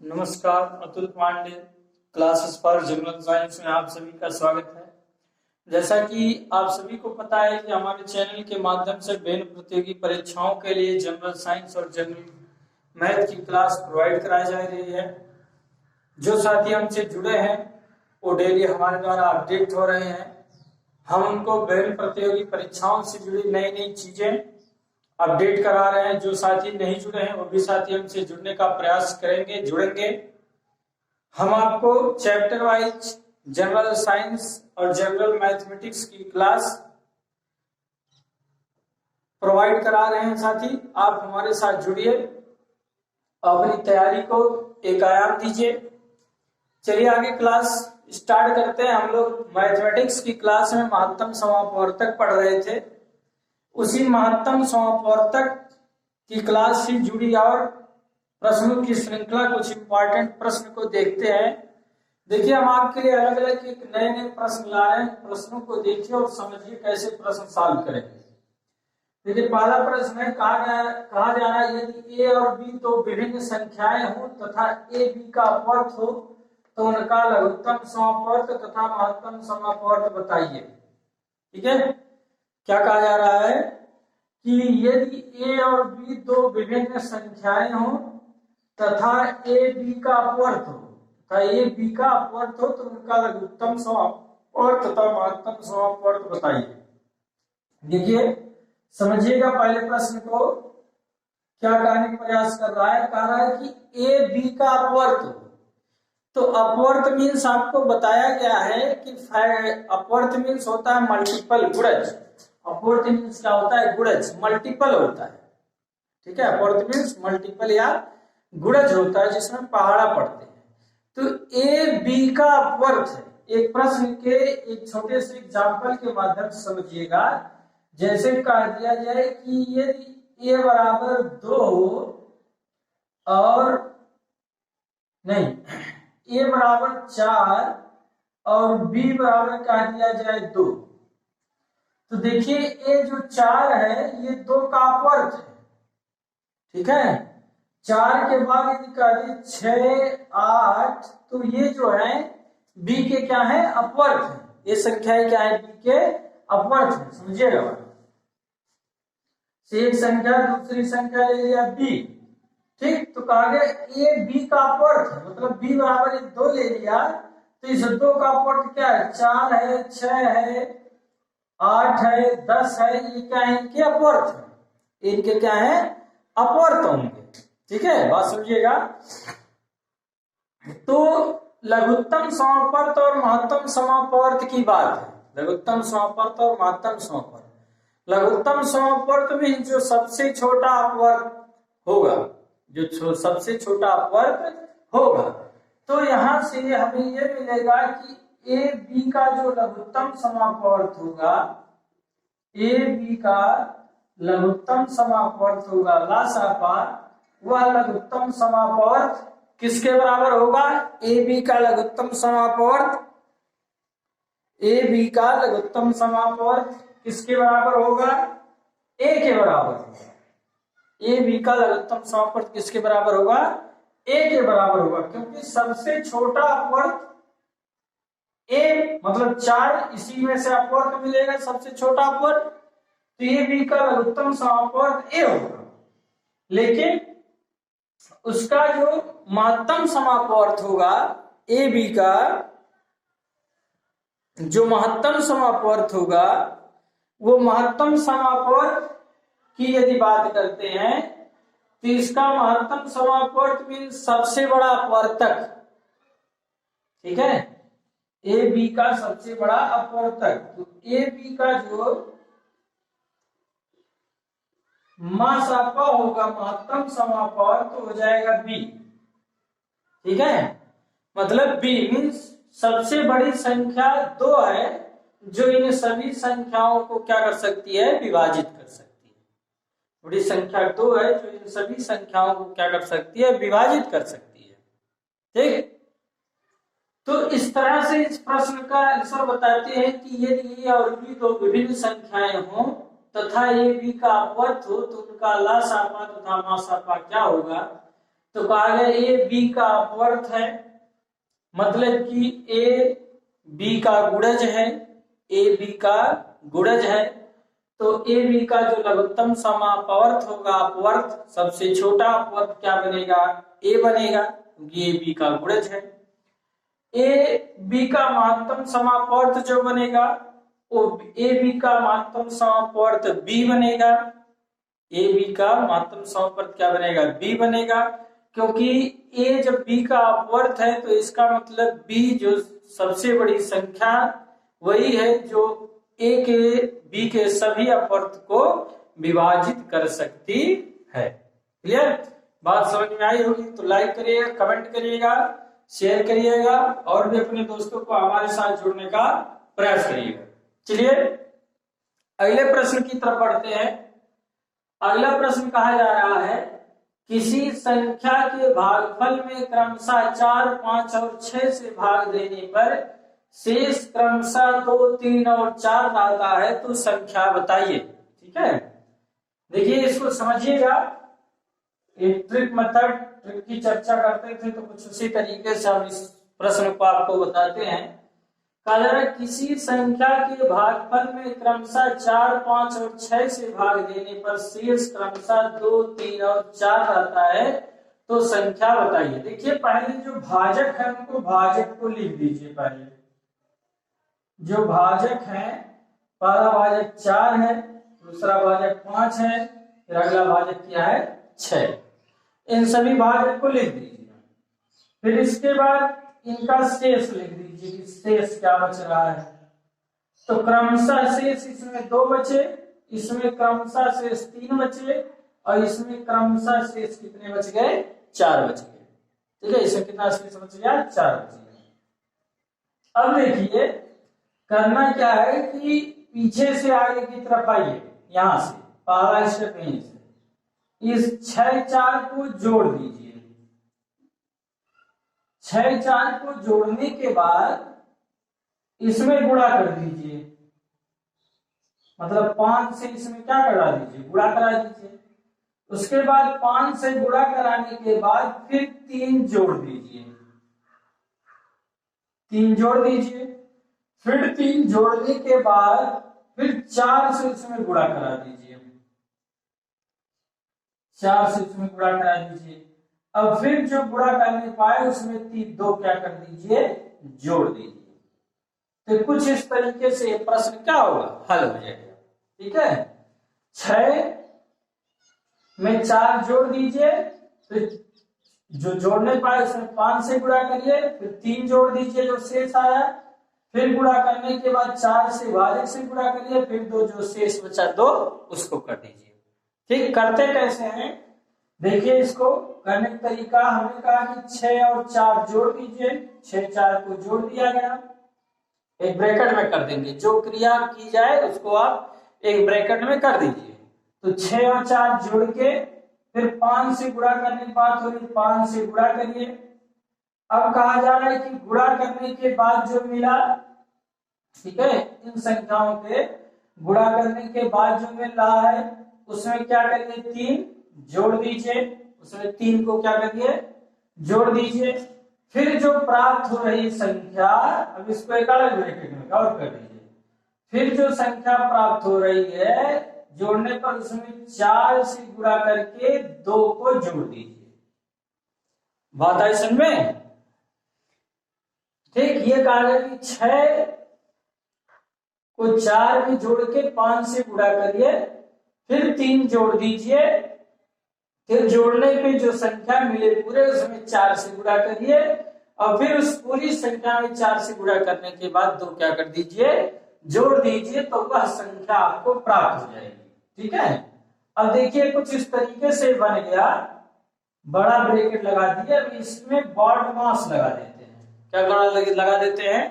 नमस्कार, Atul Pandey classes for general science में आप सभी का स्वागत है। जैसा कि आप सभी को पता है कि हमारे चैनल के माध्यम से विभिन्न प्रतियोगी परीक्षाओं के लिए जनरल साइंस और जनरल मैथ की क्लास प्रोवाइड कराई जा रही है। जो साथी हमसे जुड़े हैं वो डेली हमारे द्वारा अपडेट हो रहे हैं। हम उनको विभिन्न प्रतियोगी परीक्षाओं से जुड़ी नई नई चीजें अपडेट करा रहे हैं। जो साथी नहीं जुड़े हैं वो भी साथी हमसे जुड़ने का प्रयास करेंगे, जुड़ेंगे। हम आपको चैप्टर वाइज जनरल साइंस और जनरल मैथमेटिक्स की क्लास प्रोवाइड करा रहे हैं। साथी आप हमारे साथ जुड़िए, अपनी तैयारी को एक आयाम दीजिए। चलिए आगे क्लास स्टार्ट करते हैं। हम लोग मैथमेटिक्स की क्लास में महत्तम समापवर्तक पढ़ रहे थे। उसी महत्तम समापवर्तक की क्लास से जुड़ी और प्रश्नों की श्रृंखला, कुछ इंपॉर्टेंट प्रश्न को देखते हैं। देखिए, हम आपके लिए अलग अलग एक नए नए प्रश्न ला रहे हैं। प्रश्नों को देखिए और समझिए कैसे प्रश्न सॉल्व करेंगे। देखिए, पहला प्रश्न है, कहा जा रहा है यदि ए और बी दो विभिन्न संख्याएं हो तथा ए बी का अपवर्त हो तो उनका लघुत्तम समापवर्त तथा महत्तम समापवर्त बताइए। ठीक है, क्या कहा जा रहा है कि यदि ए और बी दो विभिन्न संख्याएं हो तथा ए बी का अपवर्त हो तथा ए बी का अपवर्त हो तो उनका लघुत्तम समापवर्त तथा महत्तम समापवर्त बताइए। देखिए, समझिएगा पहले प्रश्न को। क्या कहने का प्रयास कर रहा है? कह रहा है कि ए बी का अपवर्त हो। तो अपवर्त मीन्स आपको बताया गया है कि अपवर्त मीन्स होता है मल्टीपल, गुणज। अपवर्त मीन्स क्या होता है? गुणज, मल्टीपल होता है। ठीक है, अपवर्त मीन्स मल्टीपल या गुणज होता है जिसमें पहाड़ा पड़ते हैं। तो ए बी का अपवर्त है। एक प्रश्न के एक छोटे से एग्जाम्पल के माध्यम से समझिएगा। जैसे कह दिया जाए कि यदि ए बराबर 2 हो और नहीं, ए बराबर 4 और बी बराबर कह दिया जाए 2, तो देखिए ए जो 4 है ये 2 का अपवर्त है। ठीक है, 4 के बाद यदि कह दिए 6, 8, तो ये जो है बी के क्या है? अपवर्त है। ये संख्याएं क्या है? बी के अपवर्त है। समझिएगा, एक संख्या दूसरी संख्या ले लिया बी। ठीक, तो कहा गया ए बी का अपवर्त है, मतलब बी बराबर 2 ले लिया तो इस 2 का अपवर्त क्या है? 4 है, 6 है, 8 है, 10 है। ये क्या है? इनके अपवर्त है। इनके क्या है? अपवर्त होंगे। ठीक है, बात समझिएगा। तो लघुत्तम समापवर्त और महत्तम समापवर्त की बात है। लघुत्तम समापवर्त और महत्तम समापवर्त। लघुत्तम समापवर्त में जो सबसे छोटा अपवर्त होगा, जो सबसे छोटा अपवर्त होगा, तो यहां से हमें यह मिलेगा कि ए बी का जो लघुत्तम समापवर्त होगा, ए बी का लघुत्तम समापवर्त होगा लासापा, वह लघुत्तम समापवर्त किसके बराबर होगा? ए बी का लघुत्तम समापवर्त, ए बी का लघुत्तम समापवर्त किसके बराबर होगा? ए के बराबर होगा। ए बी का लघुत्तम समापवर्त किसके बराबर होगा? ए के बराबर होगा, क्योंकि सबसे छोटा अपवर्त ए, मतलब 4, इसी में से अपवर्त मिलेगा सबसे छोटा अपवर्त, तो ए बी का लघुत्तम समापवर्त ए होगा। लेकिन उसका जो महत्तम समापवर्त होगा, ए बी का जो महत्तम समापवर्त होगा, वो महत्तम समापवर्त की यदि बात करते हैं तो इसका महत्तम समापवर्त मीन्स सबसे बड़ा अपवर्तक। ठीक है, ए बी का सबसे बड़ा अपवर्तक। तो ए बी का जो मासापा होगा, महत्तम समापवर्त, हो जाएगा बी। ठीक है, मतलब बी मीन्स सबसे बड़ी संख्या 2 है जो इन सभी संख्याओं को क्या कर सकती है? विभाजित कर सकती है। बड़ी संख्या 2 है जो इन सभी संख्याओं को क्या कर सकती है? विभाजित कर सकती है। ठीक, तो इस तरह से इस प्रश्न का आंसर बताते हैं कि यदि ए और बी दो विभिन्न संख्याएं हो तथा ए बी का अपवर्त हो तो उनका लासापा तथा मासापा क्या होगा? तो कहा गया ए बी का अपवर्त है, मतलब कि ए बी का गुणज है, ए बी का गुणज है। तो ए बी का जो लघुत्तम समापवर्त होगा, अपवर्त सबसे छोटा अपवर्त क्या बनेगा, ए बनेगा, क्योंकि ए बी का गुणज है। ए बी का महत्तम समापवर्त जो बनेगा वो ए बी का महत्तम समापवर्त बी बनेगा। ए बी का महत्तम समापवर्त क्या बनेगा, बी बनेगा, क्योंकि ए जब बी का अपवर्त है तो इसका मतलब बी जो सबसे बड़ी संख्या वही है जो ए के बी के सभी अपवर्त को विभाजित कर सकती है। क्लियर, बात समझ में आई होगी तो लाइक करिएगा, कमेंट करिएगा, शेयर करिएगा और भी अपने दोस्तों को हमारे साथ जुड़ने का प्रयास करिएगा। चलिए अगले प्रश्न की तरफ बढ़ते हैं। अगला प्रश्न कहा जा रहा है, किसी संख्या के भागफल में क्रमशः 4, 5 और 6 से भाग देने पर शेष क्रमशः 2, 3 और 4 आता है तो संख्या बताइए। ठीक है, देखिए इसको समझिएगा, एक ट्रिक मेथड, ट्रिक की चर्चा करते थे तो कुछ उसी तरीके से हम इस प्रश्न को आपको बताते हैं। कहा जा रहा है किसी संख्या के भागफल में क्रमशः 4, 5 और 6 से भाग देने पर शेष क्रमशः 2, 3 और 4 आता है तो संख्या बताइए। देखिए पहले जो भाजक है उनको भाजक को लिख दीजिए। पहले जो भाजक है, पहला भाजक 4 है, दूसरा भाजक 5 है, फिर अगला भाजक क्या है 6। इन सभी भाजक को लिख दीजिए। फिर इसके बाद इनका शेष लिख दीजिए कि शेष क्या बच रहा है। तो क्रमशः शेष इसमें 2 बचे, इसमें क्रमशः शेष 3 बचे और इसमें क्रमशः शेष कितने बच गए, 4 बच गए। ठीक है, इसमें कितना शेष बच गया, 4 बच गया। अब देखिए करना क्या है कि पीछे से आगे की तरफ आइए, यहां से पहला स्टेप यहीं से इस 6, 4 को जोड़ दीजिए। 6, 4 को जोड़ने के बाद इसमें गुणा कर दीजिए, मतलब 5 से इसमें क्या करा दीजिए, गुणा करा दीजिए। उसके बाद 5 से गुणा कराने के बाद फिर 3 जोड़ दीजिए, 3 जोड़ दीजिए। फिर 3 जोड़ने के बाद फिर 4 से इसमें गुणा करा दीजिए, 4 से इसमें गुणा करा दीजिए। अब फिर जो गुणा करने पाए उसमें 2 क्या कर दीजिए, जोड़ दीजिए। तो कुछ इस तरीके से ये प्रश्न क्या होगा, हल हो जाएगा। ठीक है, 6 में 4 जोड़ दीजिए, फिर जो जोड़ने पाए उसमें 5 से गुणा करिए, फिर 3 जोड़ दीजिए जो शेष आया, फिर गुणा करने के बाद 4 से भाजक से गुणा करिए, फिर 2 जो शेष बचा 2 उसको कर दीजिए। ठीक, करते कैसे हैं देखिए, इसको करने का तरीका हमने कहा कि 6 और 4 जोड़ दीजिए। 6, 4 को जोड़ दिया गया, एक ब्रैकेट में कर देंगे, जो क्रिया की जाए उसको आप एक ब्रैकेट में कर दीजिए। तो 6 और 4 जोड़ के फिर 5 से गुणा करने की बात हो रही, 5 से गुणा करिए। अब कहा जा रहा है कि गुणा करने के बाद जो मिला, ठीक है, इन संख्याओं के गुणा करने के बाद जो मिल रहा है उसमें क्या करिए, 3 जोड़ दीजिए, उसमें 3 को क्या करिए, जोड़ दीजिए। फिर जो प्राप्त हो रही संख्या, अब इसको एक अलग ब्रैकेट में और कर दीजिए। फिर जो संख्या प्राप्त हो रही है जोड़ने पर उसमें 4 से गुणा करके 2 को जोड़ दीजिए। बात आई समझ में? ठीक, ये कहा गया कि 6 को 4 में जोड़ के 5 से गुणा करिए, फिर 3 जोड़ दीजिए, फिर जोड़ने पे जो संख्या मिले पूरे उसमें 4 से गुणा करिए और फिर उस पूरी संख्या में 4 से गुणा करने के बाद 2 क्या कर दीजिए, जोड़ दीजिए, तो वह संख्या आपको प्राप्त हो जाएगी। ठीक है, अब देखिए कुछ इस तरीके से बन गया, बड़ा ब्रैकेट लगा दिया। अब इसमें बॉड मास लगा देते हैं, क्या लगा देते हैं,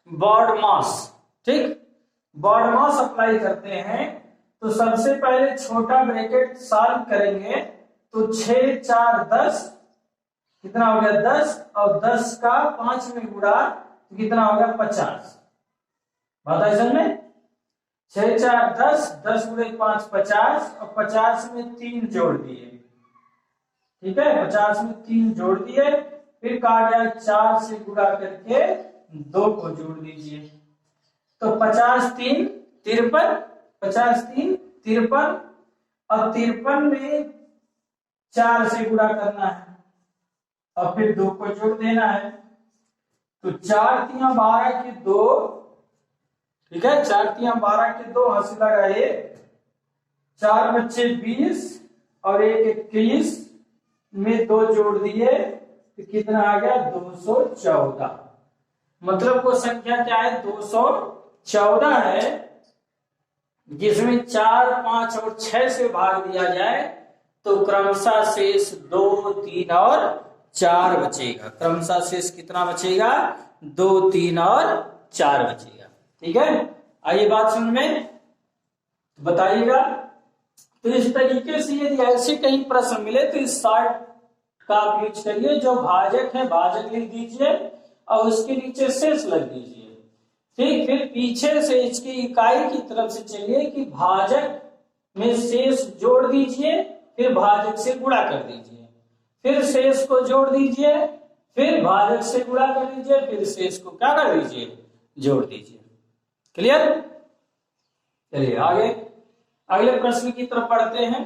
बॉड मास। ठीक, बॉड मास अप्लाई करते हैं। तो सबसे पहले छोटा ब्रैकेट सॉल्व करेंगे तो 6, 4, 10 कितना हो गया, 10 और 10 का 5 में गुणा तो कितना हो गया, 50। बात है समझ में? 6, 4, 10, 10 गुणे 5 50 और 50 में 3 जोड़ दिए, ठीक है, 50 में 3 जोड़ दिए, फिर कहा गया 4 से गुणा करके 2 को जोड़ दीजिए। तो 50 3 53, 50 3 53, और 53 में 4 से गुणा करना है और फिर 2 को जोड़ देना है। तो 4 3 12 के 2, ठीक है, 4 3 12 के 2, हंसी लगाए, 4 बच्चे 20 और 1 21 में 2 जोड़ दिए तो कितना आ गया 214। मतलब वो संख्या क्या है 214 है, जिसमें 4 5 और 6 से भाग दिया जाए तो क्रमशः शेष 2 3 और 4 बचेगा। क्रमशः शेष कितना बचेगा 2 3 और 4 बचेगा। ठीक है, आइए बात समझ में बताइएगा। तो इस तरीके से यदि ऐसे कहीं प्रश्न मिले तो इस शॉर्ट का आप यूज करिए। जो भाजक है भाजक लिख दीजिए और उसके नीचे शेष लग दीजिए। ठीक, फिर पीछे से इसकी इकाई की तरफ से चलिए कि भाजक में शेष जोड़ दीजिए, फिर भाजक से गुणा कर दीजिए, फिर शेष को जोड़ दीजिए, फिर भाजक से गुणा कर दीजिए, फिर शेष को क्या कर दीजिए जोड़ दीजिए। क्लियर? चलिए आगे अगले प्रश्न की तरफ पढ़ते हैं।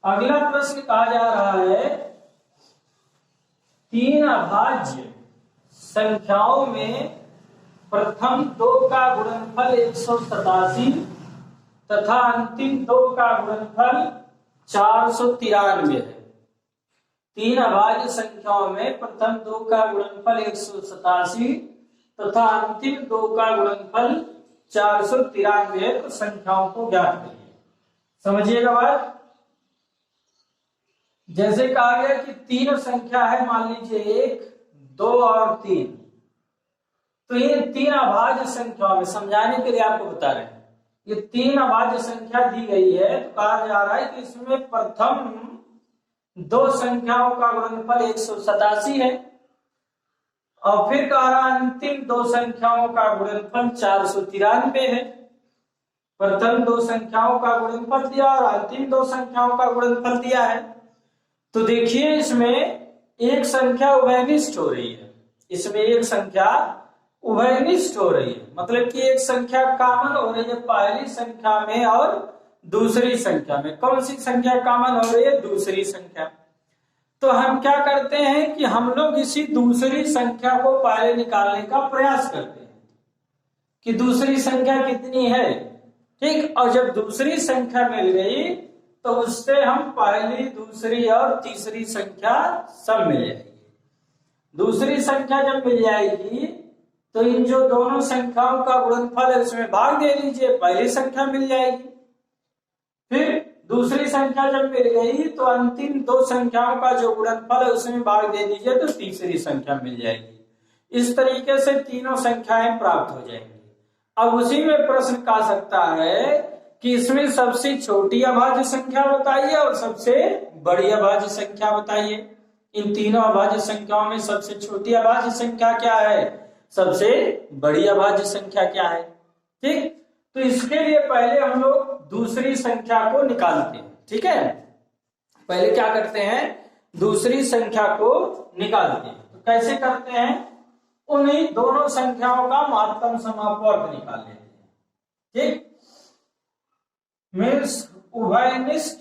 अगला प्रश्न कहा जा रहा है 3 अभाज्य संख्याओं में प्रथम 2 का गुणनफल 187 तथा अंतिम 2 का गुणनफल 493 है। 3 अभाज्य संख्याओं में प्रथम 2 का गुणनफल 187 तथा अंतिम 2 का गुणनफल 493 है। तो संख्याओं को ज्ञात करिए। समझिएगा बात। जैसे कहा गया कि 3 संख्या है, मान लीजिए 1 2 और 3, तो ये 3 अभाज्य संख्याओं में समझाने के लिए आपको बता रहे हैं, ये 3 अभाज्य संख्या दी गई है। तो कहा जा रहा है कि इसमें प्रथम 2 संख्याओं का गुणनफल 187 है और फिर कह रहा अंतिम 2 संख्याओं का गुणनफल 493 है। प्रथम 2 संख्याओं का गुणनफल दिया और अंतिम 2 संख्याओं का गुणनफल दिया है। तो देखिए इसमें एक संख्या उभयनिष्ठ हो रही है, इसमें एक संख्या उभयनिष्ठ हो रही है, मतलब कि एक संख्या कॉमन हो रही है पहली संख्या में और दूसरी संख्या में। कौन सी संख्या कॉमन हो रही है? दूसरी संख्या। तो हम क्या करते हैं कि हम लोग इसी दूसरी संख्या को पहले निकालने का प्रयास करते हैं कि दूसरी संख्या कितनी है। ठीक, और जब दूसरी संख्या मिल गई तो उससे हम पहली दूसरी और तीसरी संख्या सब मिल जाएगी। दूसरी संख्या जब मिल जाएगी तो इन जो दोनों संख्याओं का गुणनफल है उसमें भाग दे दीजिए, पहली संख्या मिल जाएगी। फिर दूसरी संख्या जब मिल गई तो अंतिम 2 संख्याओं का जो गुणनफल है उसमें भाग दे दीजिए तो तीसरी संख्या मिल जाएगी। इस तरीके से तीनों संख्याएं प्राप्त हो जाएंगी। अब उसी में प्रश्न कहा सकता है कि इसमें सबसे छोटी अभाज्य संख्या बताइए और सबसे बड़ी अभाज्य संख्या बताइए। इन तीनों अभाज्य संख्याओं में सबसे छोटी अभाज्य संख्या क्या है, सबसे बड़ी अभाज्य संख्या क्या है। ठीक, तो इसके लिए पहले हम लोग दूसरी संख्या को निकालते हैं। ठीक है, पहले क्या करते हैं दूसरी संख्या को निकालते हैं। तो कैसे करते हैं, उन्हीं दोनों संख्याओं का महत्तम समापवर्ग निकाल लेते हैं। ठीक, मीन्स उभयनिष्ठ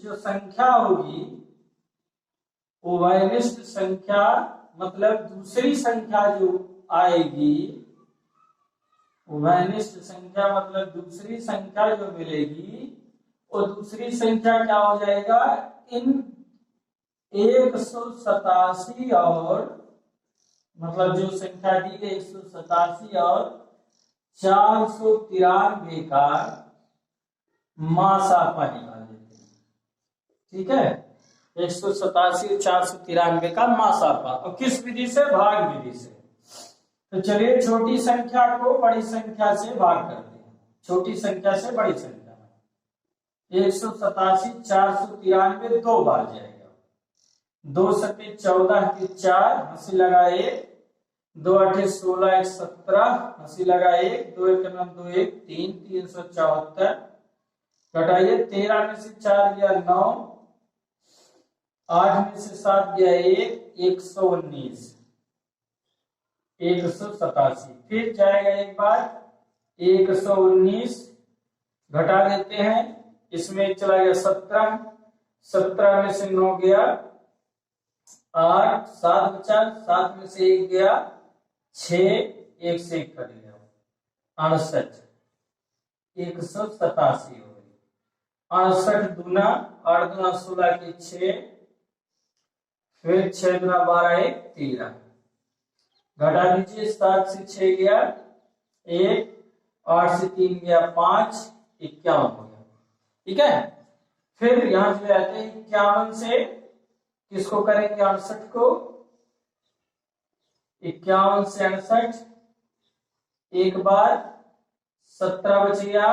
जो संख्या होगी, उभयनिष्ठ संख्या मतलब दूसरी संख्या जो आएगी, उभयनिष्ठ संख्या मतलब दूसरी संख्या जो मिलेगी वो दूसरी संख्या क्या हो जाएगा, इन 187 और मतलब जो संख्या दी गई 187 और 493 का मासापा निकाल लेते हैं। ठीक है, 187 और 493 का मासापा, और किस विधि से, भाग विधि से। तो चलिए छोटी संख्या को बड़ी संख्या से भाग करते हैं। छोटी संख्या से बड़ी संख्या, 187 493 2 बार जाएगा, 2 सके 14 के 4, हंसी लगाए, 2 8 16 1 17, हंसी लगा 1, 2 1 9 2 1 3, 374, घटाइए 13 में से 4 गया 9, 8 में से 7 गया 1, 119, 187, फिर जाएगा एक बार 119, घटा देते हैं, इसमें चला गया 17, 17 में से 9 गया 8, 7 बचा, 7 में से 1 गया 6, 1 से 1 कट गया 68, 187 हो गई। 68 दूना 8 दूना 16 के 6, फिर 6 दूना 12 1 13, घटा दीजिए 7 से 6 गया 1, 8 से 3 गया 5, 51 हो गया। ठीक है, फिर यहां से आते हैं 51 से किसको करेंगे 68 को, 51 से 68, एक बार 17 बच गया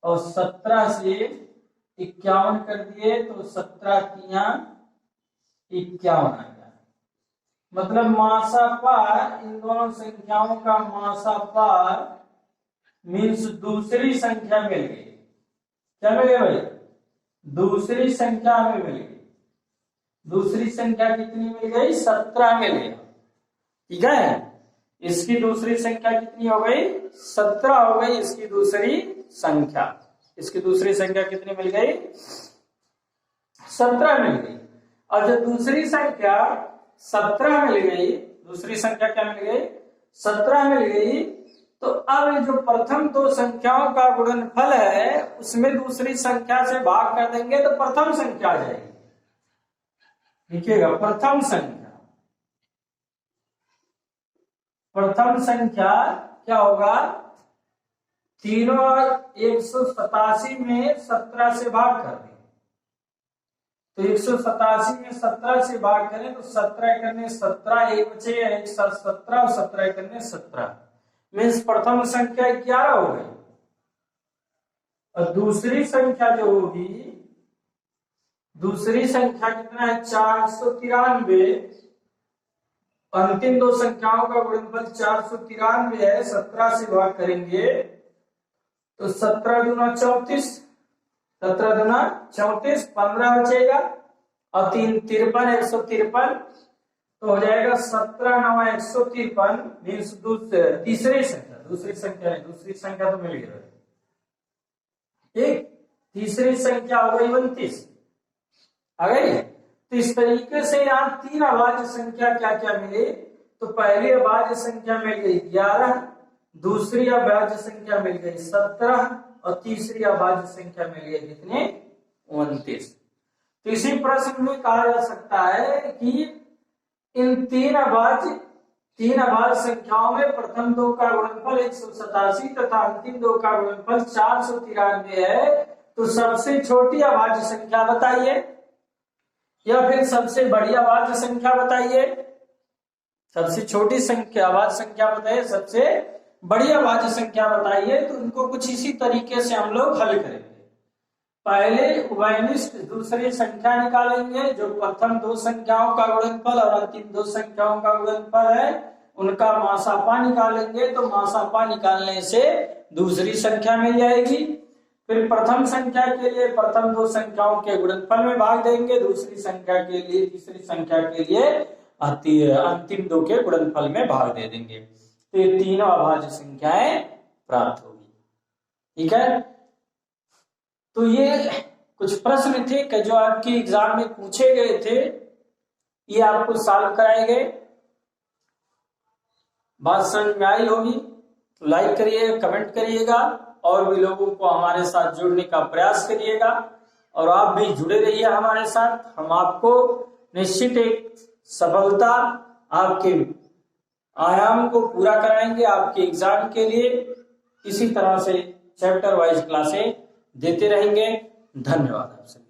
और 17 से 51 कर दिए तो 17 तिया 51 आ गया। मतलब मासा पार इन दोनों संख्याओं का मासा पार मीन्स दूसरी संख्या मिल गई। क्या मिल गया भाई, दूसरी संख्या में मिल गई। दूसरी संख्या कितनी मिल गई, 17 मिल गया। ठीक है, इसकी दूसरी संख्या कितनी हो गई, 17 हो गई इसकी दूसरी संख्या। इसकी दूसरी संख्या कितनी मिल गई, 17 मिल गई। और जब दूसरी संख्या 17 मिल गई, दूसरी संख्या क्या मिल गई, 17 मिल गई, तो अब जो प्रथम दो संख्याओं का गुणनफल है उसमें दूसरी संख्या से भाग कर देंगे तो प्रथम संख्या आ जाएगी। लिखिएगा प्रथम संख्या, प्रथम संख्या क्या होगा, तीनों 187 में 17 से भाग कर दें तो 187 में 17 से भाग करें तो 17 करने 17, एक बचे 17 और 17 करने 17, मीन्स प्रथम संख्या 11 हो गई। और दूसरी संख्या जो होगी, दूसरी संख्या कितना है 493, अंतिम दो संख्याओं का गुणनफल 493 है, 17 से भाग करेंगे तो 17 दूना 34, 17 दूना 34, 15 बचेगा और 3 53, 153 तो हो जाएगा 17 9 153, मीन्स तीसरी संख्या, दूसरी संख्या नहीं, दूसरी संख्या तो मिल गई। ठीक, तीसरी संख्या हो गई 29 आ गई। तो इस तरीके से यहाँ तीन अभाज्य संख्या क्या क्या मिले, तो पहली अभाज्य संख्या मिल गई 11, दूसरी अभाज्य संख्या मिल गई 17 और तीसरी अभाज्य संख्या मिल गई कितने 29। तो इसी प्रश्न में कहा जा सकता है कि इन तीन अभाज्य संख्याओं में प्रथम दो का गुणनफल 187 तथा अंतिम दो का गुणनफल 493 है, तो सबसे छोटी अभाज्य संख्या बताइए या फिर सबसे बड़ी अभाज्य संख्या बताइए। सबसे छोटी संख्या अभाज्य संख्या बताइए, सबसे बड़ी अभाज्य संख्या बताइए। तो उनको कुछ इसी तरीके से हम लोग हल करेंगे। पहले उभयनिष्ठ दूसरी संख्या निकालेंगे, जो प्रथम दो संख्याओं का गुणनफल और अंतिम दो संख्याओं का गुणनफल है उनका मासापा निकालेंगे। तो मासापा निकालने से दूसरी संख्या मिल जाएगी। फिर प्रथम संख्या के लिए प्रथम दो संख्याओं के गुणनफल में भाग देंगे, दूसरी संख्या के लिए तीसरी संख्या के लिए अंतिम दो के गुणनफल में भाग दे देंगे। तो ये तीनों अभाज्य संख्याएं प्राप्त होगी। ठीक है, तो ये कुछ प्रश्न थे कि जो आपके एग्जाम में पूछे गए थे, ये आपको सॉल्व कराए गए। बात समझ में आई होगी तो लाइक करिए, कमेंट करिएगा और भी लोगों को हमारे साथ जुड़ने का प्रयास करिएगा। और आप भी जुड़े रहिए हमारे साथ, हम आपको निश्चित एक सफलता आपके आयाम को पूरा कराएंगे आपके एग्जाम के लिए। इसी तरह से चैप्टर वाइज क्लासें देते रहेंगे। धन्यवाद आपसे।